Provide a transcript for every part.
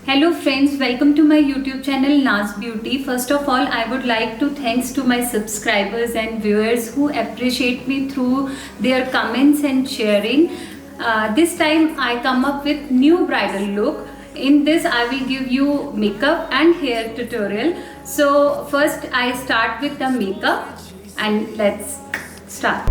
Hello friends, welcome to my YouTube channel Nazz Beauty. First of all, I would like to thanks to my subscribers and viewers who appreciate me through their comments and sharing. This time I come up with new bridal look. In this I will give you makeup and hair tutorial. So first I start with the makeup and let's start.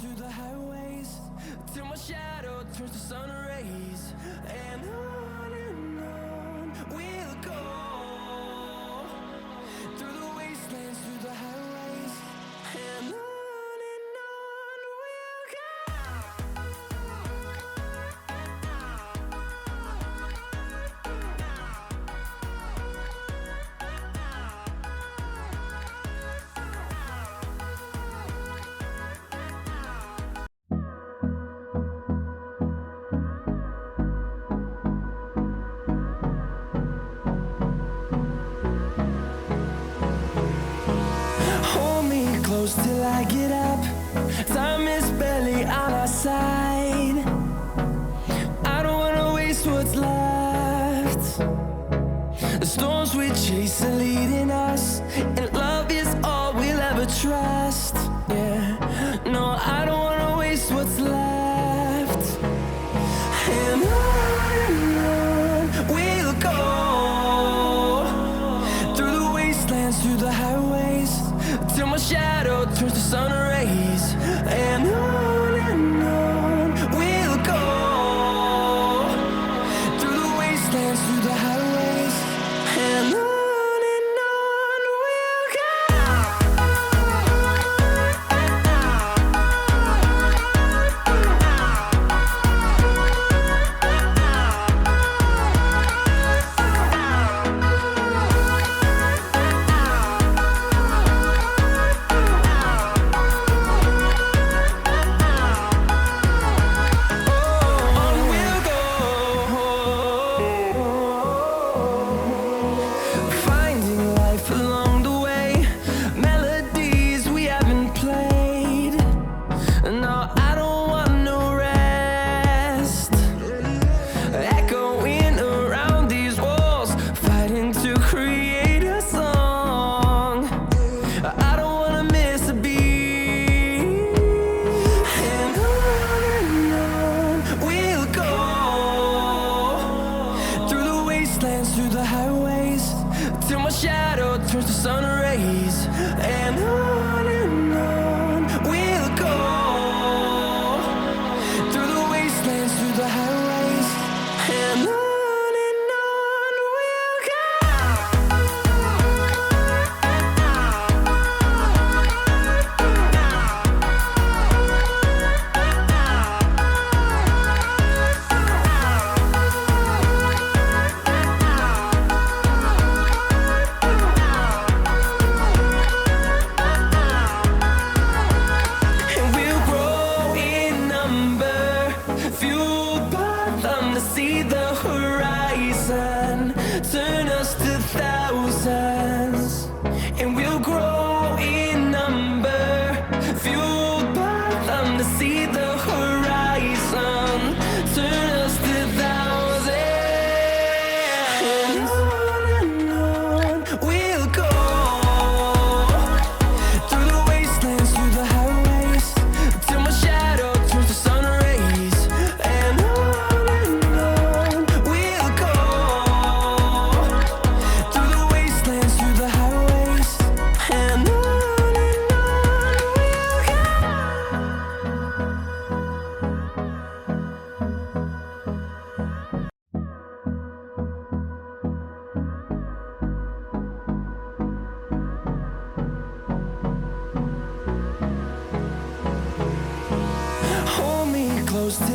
Through the highways, till my shadow turns to sun rays, and on we'll go. Through the wastelands, through the highways, and on we'll go. Close till I get up. Time is barely on our side. I don't wanna waste what's left. The storms we chase are leading us, and love is all we'll ever trust. Yeah, no, I don't wanna waste what's left. And on we'll go. Through the wastelands, through the highways, till my shadow turns to sun rays, and on we'll go. Through the wastelands, through the highways, and on we'll go. Through the highways, till my shadow turns to sun rays, and on we'll go. Through the wastelands, through the highways, and on we'll go.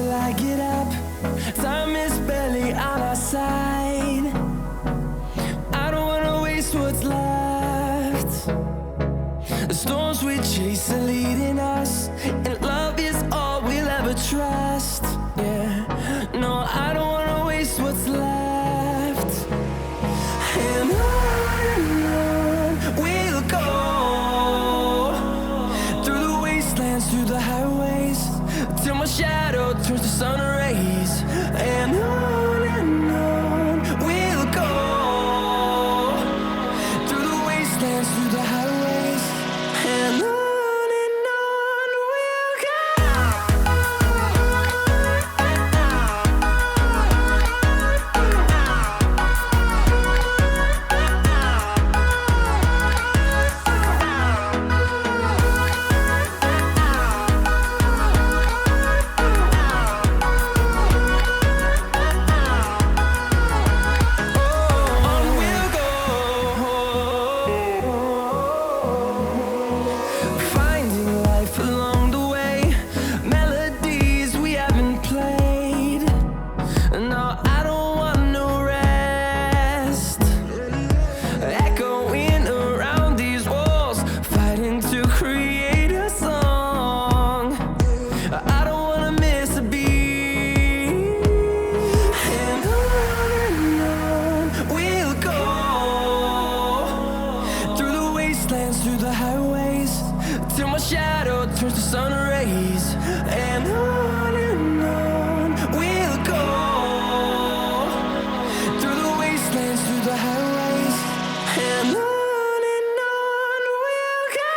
till I get up. Time is barely on our side. I don't wanna waste what's left. The storms we chase are leading us, and love is all we'll ever trust. Yeah, no, I don't wanna waste what's left. And on we'll go, through the wastelands, through the highways, till my shadow turns to sun rays. And on we'll go, through the wastelands, through the highways, and on we'll go. Finding life along the way, melodies we haven't played. No, I don't want no rest. Echoing around these walls, fighting to create a song. I don't wanna miss a beat. And on we'll go, through the wastelands, through the highways, till my shadow turns to sun rays. And on we'll go, through the wastelands, through the highways, and on we'll go.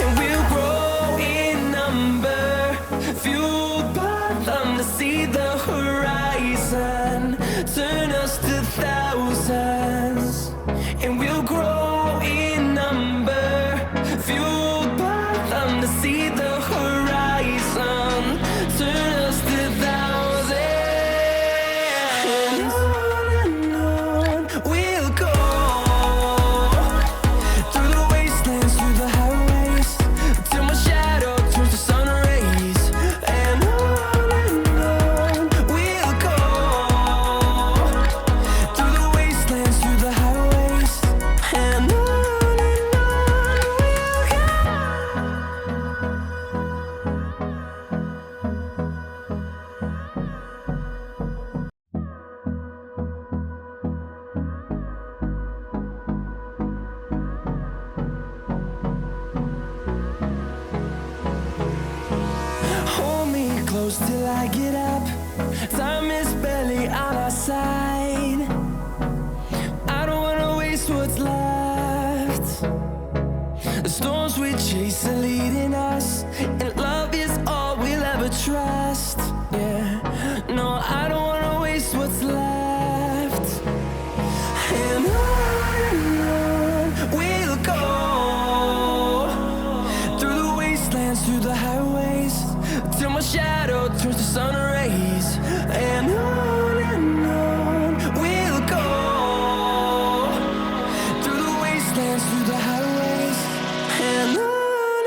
And we'll grow in number, fueled by them to see the horizon, turn us to thousands. And we'll grow in number, fueled by them to see the horizon, turn us to thousands. And on we'll go, through the wastelands, through the highways, till my shadow turns to sun rays. And on we'll go, through the wastelands, through the highways, and on hold me close till I get up. Time is barely on our side. I don't wanna waste what's left. The storms we chase are leading us, and love is all we'll ever trust. Yeah, no, I don't wanna waste what's left. And on we'll go, through the wastelands, through the highways, till my shadow turns to sun rays. And on we'll go, through the wastelands, through the highways, and on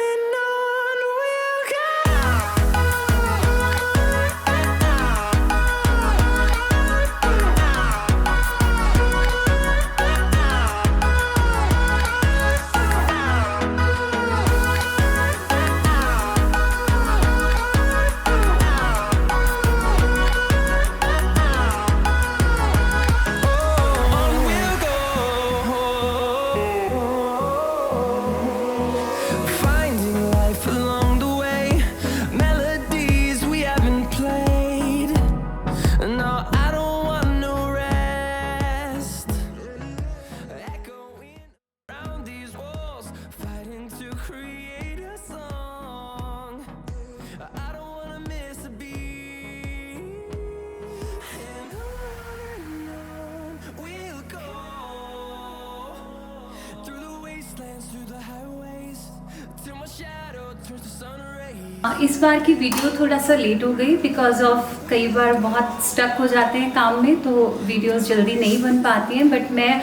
इस बार की video थोड़ा सा late हो गई because of कई बार बहुत stuck हो जाते हैं काम में, तो वीडियोस जल्दी नहीं बन पाती हैं। बट मैं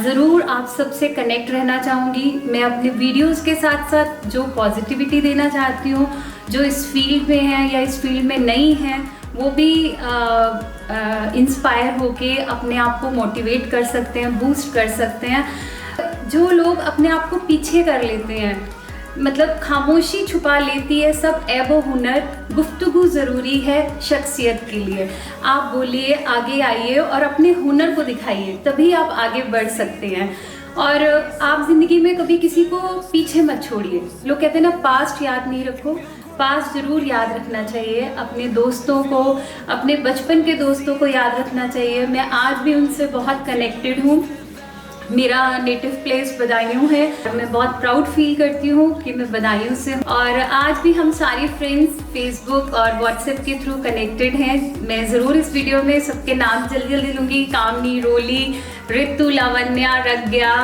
ज़रूर आप सबसे कनेक्ट रहना चाहूँगी। मैं अपने वीडियोस के साथ साथ जो पॉजिटिविटी देना चाहती हूँ, जो इस फील्ड में हैं या इस फील्ड में नहीं हैं, वो भी इंस्पायर होके अपने आप को मोटिवेट कर सकते हैं, बूस्ट कर सकते हैं। जो लोग अपने आप को पीछे कर लेते हैं, मतलब खामोशी छुपा लेती है सब ऐब हुनर, गुफ्तगू ज़रूरी है शख्सियत के लिए। आप बोलिए, आगे आइए और अपने हुनर को दिखाइए, तभी आप आगे बढ़ सकते हैं। और आप ज़िंदगी में कभी किसी को पीछे मत छोड़िए। लोग कहते हैं ना, पास्ट याद नहीं रखो, पास्ट ज़रूर याद रखना चाहिए। अपने दोस्तों को, अपने बचपन के दोस्तों को याद रखना चाहिए। मैं आज भी उनसे बहुत कनेक्टेड हूँ। मेरा नेटिव प्लेस बदायूं है और मैं बहुत प्राउड फील करती हूँ कि मैं बदायूं से हूँ। और आज भी हम सारी फ्रेंड्स फेसबुक और व्हाट्सएप के थ्रू कनेक्टेड हैं। मैं ज़रूर इस वीडियो में सबके नाम जल्दी जल्दी लूँगी। कामनी, रोली, ऋतु, लावण्या, रज्ञा,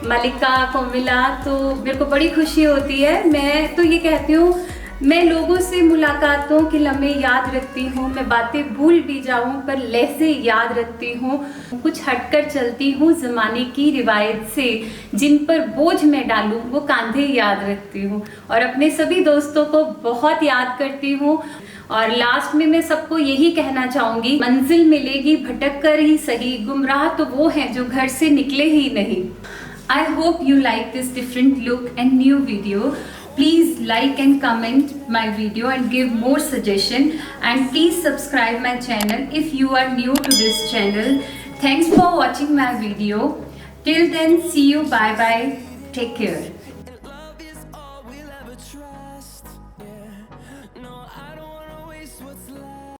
मलिका, कोमिला। तो मेरे को बड़ी खुशी होती है। मैं तो ये कहती हूँ, मैं लोगों से मुलाकातों के लम्हे याद रखती हूँ। मैं बातें भूल भी जाऊँ पर लहज़े याद रखती हूँ। कुछ हटकर चलती हूँ ज़माने की रिवायत से, जिन पर बोझ मैं डालूँ वो कांधे याद रखती हूँ। और अपने सभी दोस्तों को बहुत याद करती हूँ। और लास्ट में मैं सबको यही कहना चाहूँगी, मंजिल मिलेगी भटक कर ही सही, गुमराह तो वो हैं जो घर से निकले ही नहीं। I hope you like this different look and new video. Please like and comment my video and give more suggestion, and please subscribe my channel if you are new to this channel. Thanks for watching my video. Till then, see you. Bye bye. Take care.